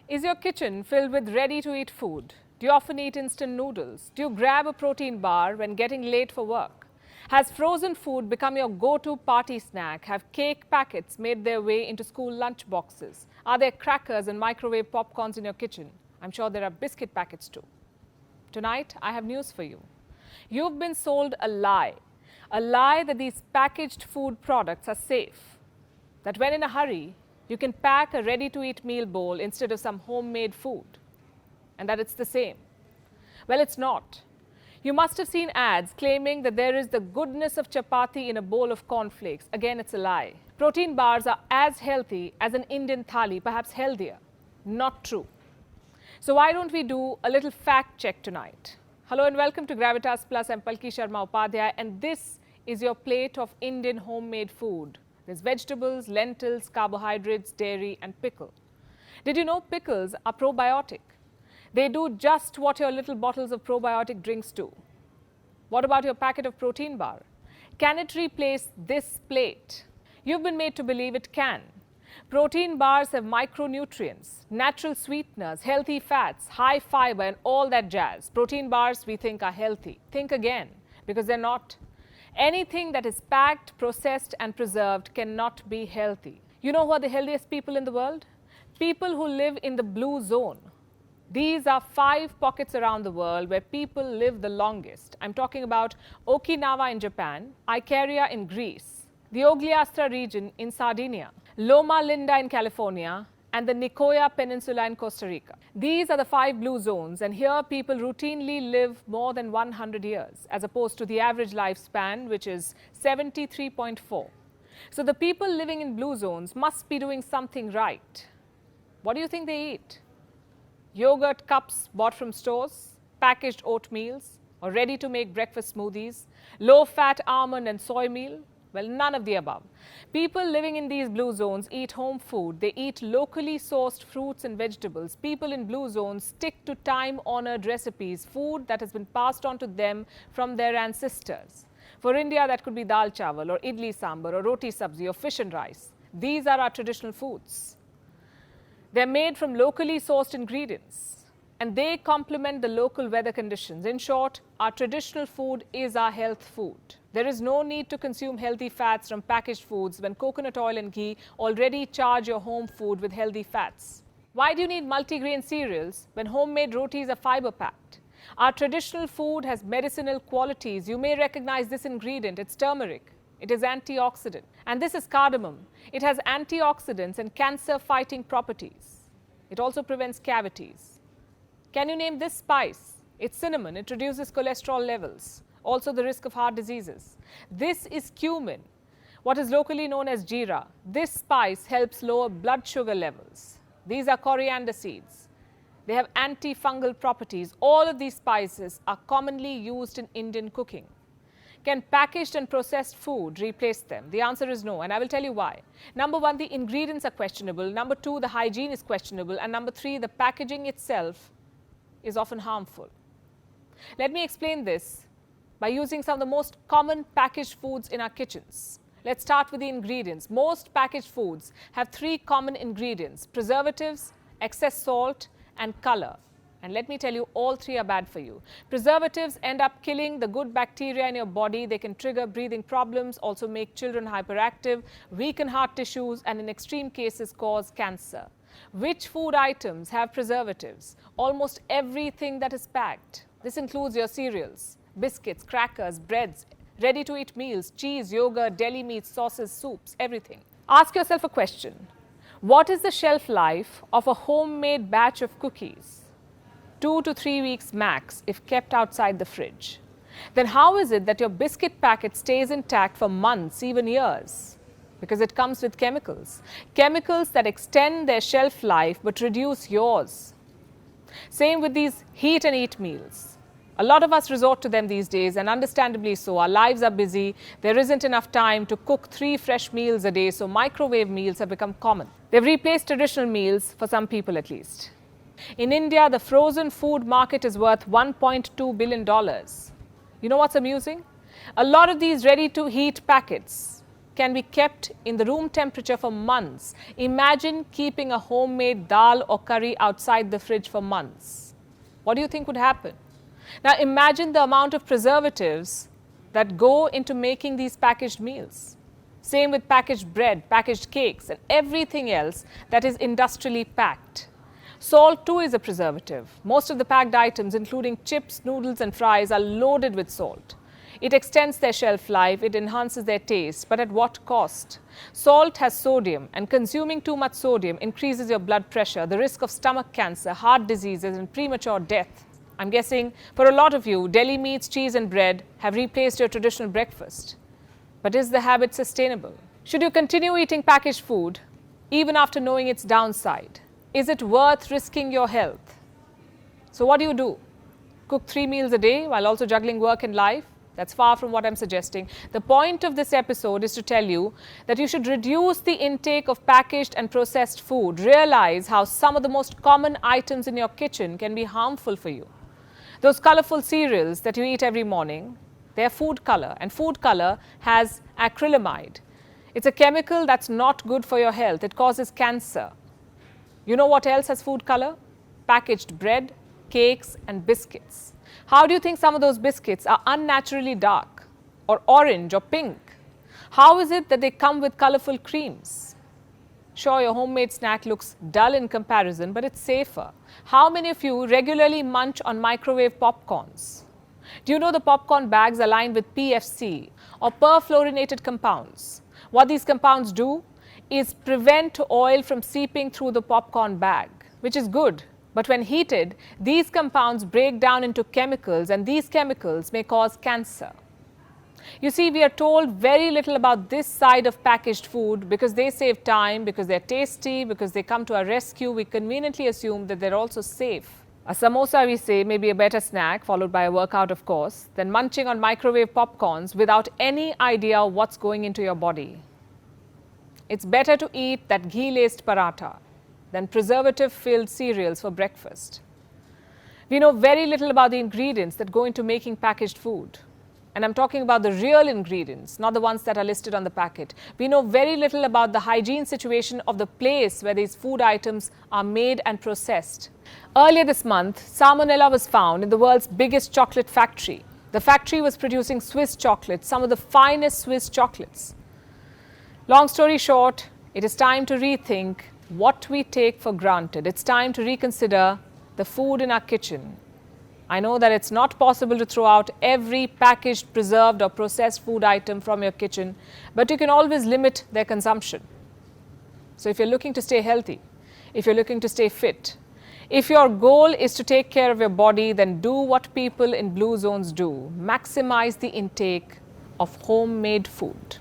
Is your kitchen filled with ready-to-eat food? Do you often eat instant noodles? Do you grab a protein bar when getting late for work? Has frozen food become your go-to party snack? Have cake packets made their way into school lunch boxes? Are there crackers and microwave popcorns in your kitchen? I'm sure there are biscuit packets too. Tonight, I have news for you. You've been sold a lie that these packaged food products are safe, that when in a hurry, you can pack a ready-to-eat meal bowl instead of some homemade food, and that it's the same. Well, it's not. You must have seen ads claiming that there is the goodness of chapati in a bowl of cornflakes. Again, it's a lie. Protein bars are as healthy as an Indian thali, perhaps healthier. Not true. So why don't we do a little fact check tonight? Hello and welcome to Gravitas Plus. I'm Palki Sharma Upadhyay, and this is your plate of Indian homemade food. There's vegetables, lentils, carbohydrates, dairy and pickle. Did you know pickles are probiotic? They do just what your little bottles of probiotic drinks do. What about your packet of protein bar? Can it replace this plate? You've been made to believe it can. Protein bars have micronutrients, natural sweeteners, healthy fats, high fiber and all that jazz. Protein bars we think are healthy. Think again, because they're not. Anything that is packed, processed and preserved cannot be healthy. You know who are the healthiest people in the world? People who live in the blue zone. These are 5 pockets around the world where people live the longest. I'm talking about Okinawa in Japan, Icaria in Greece, the Ogliastra region in Sardinia, Loma Linda in California, and the Nicoya Peninsula in Costa Rica. These are the 5 blue zones, and here people routinely live more than 100 years, as opposed to the average lifespan, which is 73.4. So the people living in blue zones must be doing something right. What do you think they eat? Yogurt cups bought from stores, packaged oatmeals, or ready-to-make breakfast smoothies, low-fat almond and soy meal? Well, none of the above. People living in these blue zones eat home food. They eat locally sourced fruits and vegetables. People in blue zones stick to time-honored recipes, food that has been passed on to them from their ancestors. For India, that could be dal chawal or idli sambar or roti sabzi or fish and rice. These are our traditional foods. They're made from locally sourced ingredients, and they complement the local weather conditions. In short, our traditional food is our health food. There is no need to consume healthy fats from packaged foods when coconut oil and ghee already charge your home food with healthy fats. Why do you need multigrain cereals when homemade rotis are fiber-packed? Our traditional food has medicinal qualities. You may recognize this ingredient. It's turmeric. It is antioxidant. And this is cardamom. It has antioxidants and cancer-fighting properties. It also prevents cavities. Can you name this spice? It's cinnamon. It reduces cholesterol levels, also the risk of heart diseases. This is cumin, what is locally known as jeera. This spice helps lower blood sugar levels. These are coriander seeds. They have antifungal properties. All of these spices are commonly used in Indian cooking. Can packaged and processed food replace them? The answer is no, and I will tell you why. Number 1, the ingredients are questionable. Number 2, the hygiene is questionable. And number 3, the packaging itself is often harmful. Let me explain this by using some of the most common packaged foods in our kitchens. Let's start with the ingredients. Most packaged foods have 3 common ingredients: preservatives, excess salt, and color. And let me tell you, all 3 are bad for you. Preservatives end up killing the good bacteria in your body. They can trigger breathing problems, also make children hyperactive, weaken heart tissues, and in extreme cases cause cancer. Which food items have preservatives? Almost everything that is packed. This includes your cereals, biscuits, crackers, breads, ready-to-eat meals, cheese, yogurt, deli meats, sauces, soups, everything. Ask yourself a question. What is the shelf life of a homemade batch of cookies? 2 to 3 weeks max if kept outside the fridge. Then how is it that your biscuit packet stays intact for months, even years? Because it comes with chemicals. Chemicals that extend their shelf life but reduce yours. Same with these heat and eat meals. A lot of us resort to them these days, and understandably so. Our lives are busy. There isn't enough time to cook 3 fresh meals a day, so microwave meals have become common. They've replaced traditional meals, for some people at least. In India, the frozen food market is worth $1.2 billion. You know what's amusing? A lot of these ready-to-heat packets can be kept in the room temperature for months. Imagine keeping a homemade dal or curry outside the fridge for months. What do you think would happen? Now imagine the amount of preservatives that go into making these packaged meals. Same with packaged bread, packaged cakes, and everything else that is industrially packed. Salt too is a preservative. Most of the packed items, including chips, noodles and fries, are loaded with salt. It extends their shelf life, it enhances their taste, but at what cost? Salt has sodium, and consuming too much sodium increases your blood pressure, the risk of stomach cancer, heart diseases and premature death. I'm guessing for a lot of you, deli meats, cheese and bread have replaced your traditional breakfast. But is the habit sustainable? Should you continue eating packaged food even after knowing its downside? Is it worth risking your health? So what do? Cook 3 meals a day while also juggling work and life? That's far from what I'm suggesting. The point of this episode is to tell you that you should reduce the intake of packaged and processed food. Realize how some of the most common items in your kitchen can be harmful for you. Those colorful cereals that you eat every morning, they're food color, and food color has acrylamide. It's a chemical that's not good for your health. It causes cancer. You know what else has food color? Packaged bread, cakes and biscuits. How do you think some of those biscuits are unnaturally dark or orange or pink? How is it that they come with colorful creams? Sure, your homemade snack looks dull in comparison, but it's safer. How many of you regularly munch on microwave popcorns? Do you know the popcorn bags are lined with PFC or perfluorinated compounds? What these compounds do is prevent oil from seeping through the popcorn bag, which is good. But when heated, these compounds break down into chemicals, and these chemicals may cause cancer. You see, we are told very little about this side of packaged food because they save time, because they're tasty, because they come to our rescue. We conveniently assume that they're also safe. A samosa, we say, may be a better snack, followed by a workout, of course, than munching on microwave popcorns without any idea what's going into your body. It's better to eat that ghee-laced paratha than preservative-filled cereals for breakfast. We know very little about the ingredients that go into making packaged food. And I'm talking about the real ingredients, not the ones that are listed on the packet. We know very little about the hygiene situation of the place where these food items are made and processed. Earlier this month, salmonella was found in the world's biggest chocolate factory. The factory was producing Swiss chocolates, some of the finest Swiss chocolates. Long story short, it is time to rethink what we take for granted. It's time to reconsider the food in our kitchen. I know that it's not possible to throw out every packaged, preserved or processed food item from your kitchen, but you can always limit their consumption. So if you're looking to stay healthy, if you're looking to stay fit, if your goal is to take care of your body, then do what people in blue zones do. Maximize the intake of homemade food.